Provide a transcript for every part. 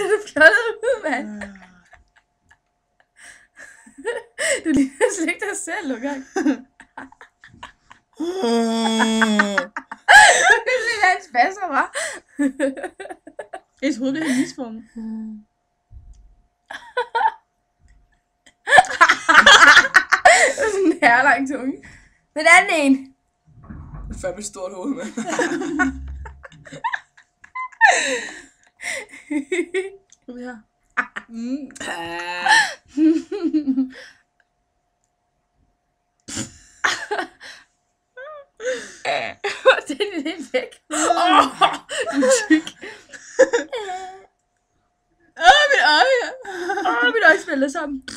ser du fjollet ud, mand. Du ligner slet ikke dig selv, nogle gange. Det er lidt af en spasser, hva'? Jeg troede, det var misformet. Det er sådan en herlang tunge. Den anden en. Det er fandme et stort hoved, mand. Prøv her. Det er lidt væk. Du er tyk. Mit øje. Mit øje spiller sammen. Det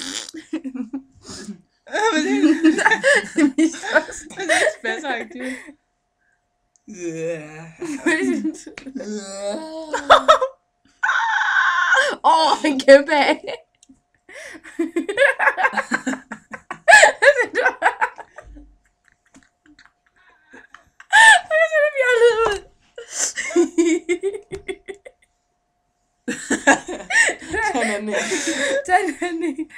er mest også. Det er spasseragtigt. En kæmpe af. Tag en anden en. Tag en anden en.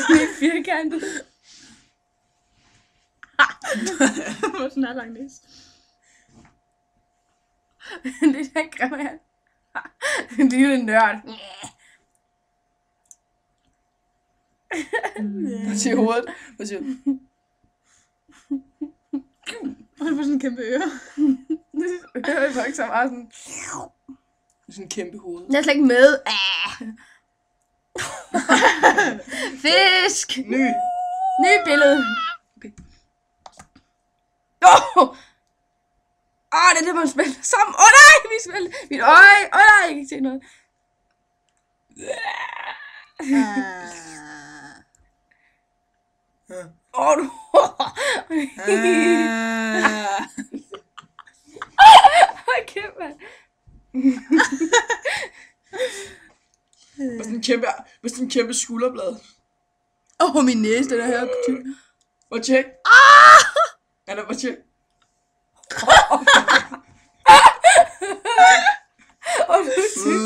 Det er firkantet. Hvor sådan er lang næs. Det er den grimme her. En lille nørd. Hvad siger hovedet? Hvad siger du? Han får sådan en kæmpe øre. Det hører faktisk så meget sådan. Det er sådan en kæmpe hoved. Jeg er slet ikke med. Fisk. Ny billede. Okay. Det er det, man spiller sammen. Nej, vi spiller. Mit øje. Nej, jeg kan ikke se noget. Du. Kæft, mand. Med sådan en kæmpe skulderblad. Min næse, den er her. Hvor tjek. Anna, hvor tjek. Du er syg.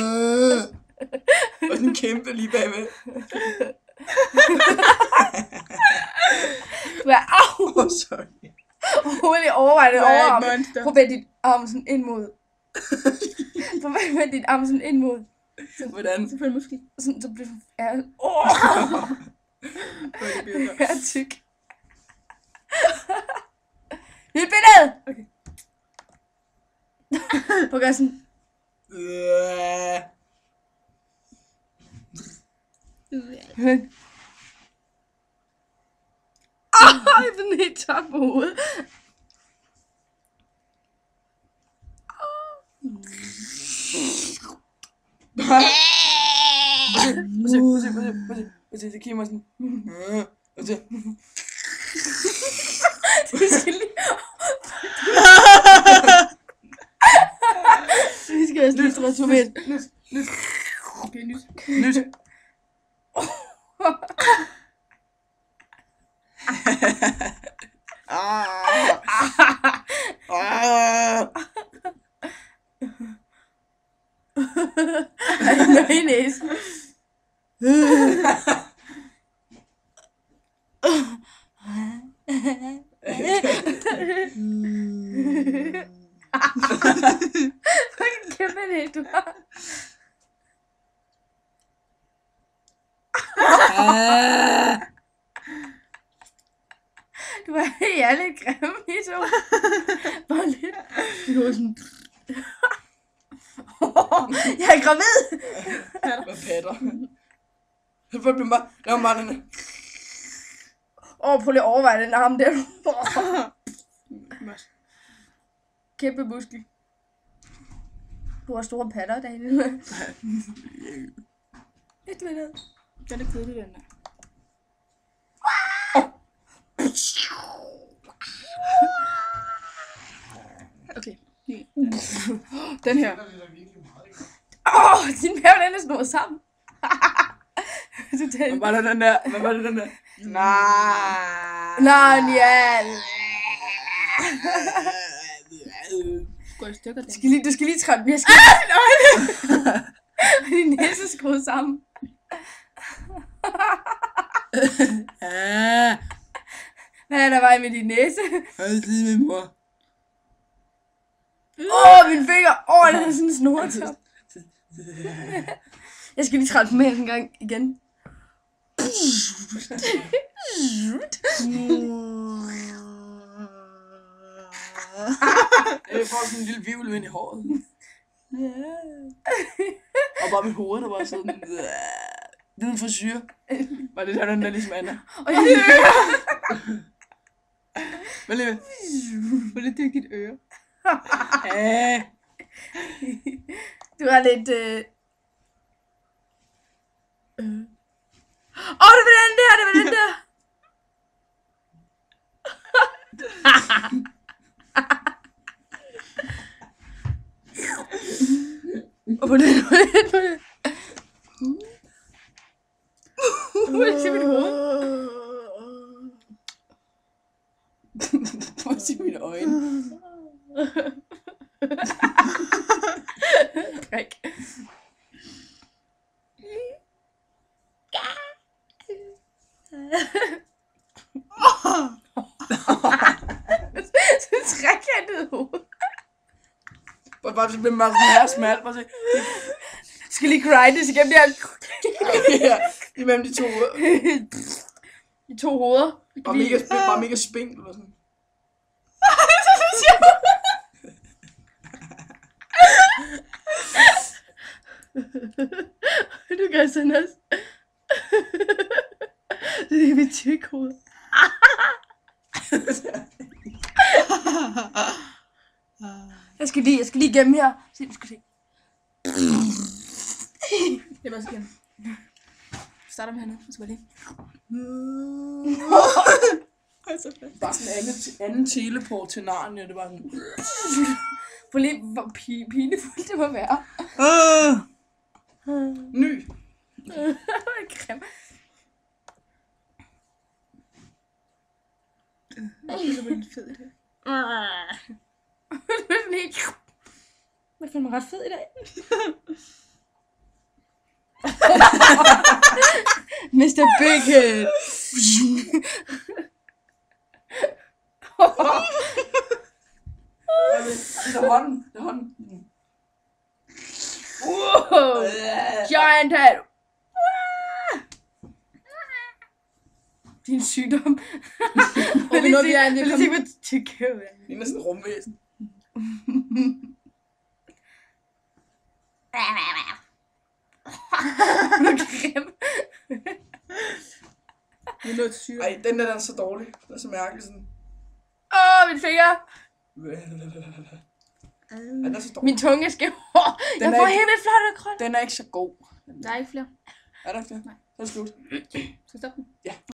Og sådan en kæmpe lige bagved. Sorry. Rolig, overvej det overarm. monster. Prøv at vende dit arm sådan ind mod. Prøv at vende dit arm sådan ind mod. Hvordan? Så får en muskel. Sådan, så bliver jeg er tyk. Nyt billede! Okay. Prøv at gøre sådan. Den er helt top på hovedet. Se, det giver mig sådan. Det skal lige... Vi skal også lige transformere. Nyt. Okay, nyt. Nej, næse. Fucking kæmpe næse, du har. Du er lidt grimme i to. Bare lidt. Du er sådan... Jeg er gravid! Hvad patter? Hvad bliver mig? Lav mig den. Prøv lige at overveje den arm der. Kæmpe muskel. Du har store patter derinde. Et billede. Den er kedelig, den der. Okay. Den her. Din mave den er snurret sammen. Hvad var det den der? Narnia. Går i stykker, den. Du skal lige træde mere. Din næse skruet sammen. Hvad er der vej med din næse? Hej, det er min mor. Min finger. Den er sådan en snortop. Jeg skal lige træde med en gang igen. Jeg får sådan en lille virvelvind i håret. Og bare mit hoved, der var sådan... Det er en frisyr. Var det der ligesom Anna? Hvad lige? Hvor lidt det dit øre. Du har lidt... det var den der, det var den der. Og på det. Hvor er det til mit hoved? Prøv at se mine øjne. Drik. Så trækantet hoved. Bare så bliver man sådan her smalt. Bare så... Skal lige grindes igennem det her. Ja, imellem de to hoveder. De to hoveder. Bare mega spinkt eller sådan. Du gør sådan også. Det er mit tykhoved. Jeg skal lige igennem her. Se, du skal se. Jeg vil også igen. Starter med hernede, og så bare lige. Bare sådan en anden teleport til Narnia, det var sådan... Hvor lige hvor pinefuldt det må være. Ny. Grim. Det er lidt fed i dag. Det er sådan helt... Jeg føler mig ret fed i dag. Mr. Big Head. Det er hånden. Det er hånden. Wow. Giant head. Din sygdom. Og vi når vi er en, jeg jeg se, hvad tykke er. Det er næsten et rumvæsen. Grim. Vi er nået til syre. Ej, den der er så dårlig. Den er så mærkelig sådan. Min finger. Ej, den er så dårlig. Min tunge er skæv. Jeg får helt vildt flot krøl. Den er ikke så god. Der er ikke flere. Er der ikke det? Nej. Så er det slut. Skal vi stoppe den? Ja.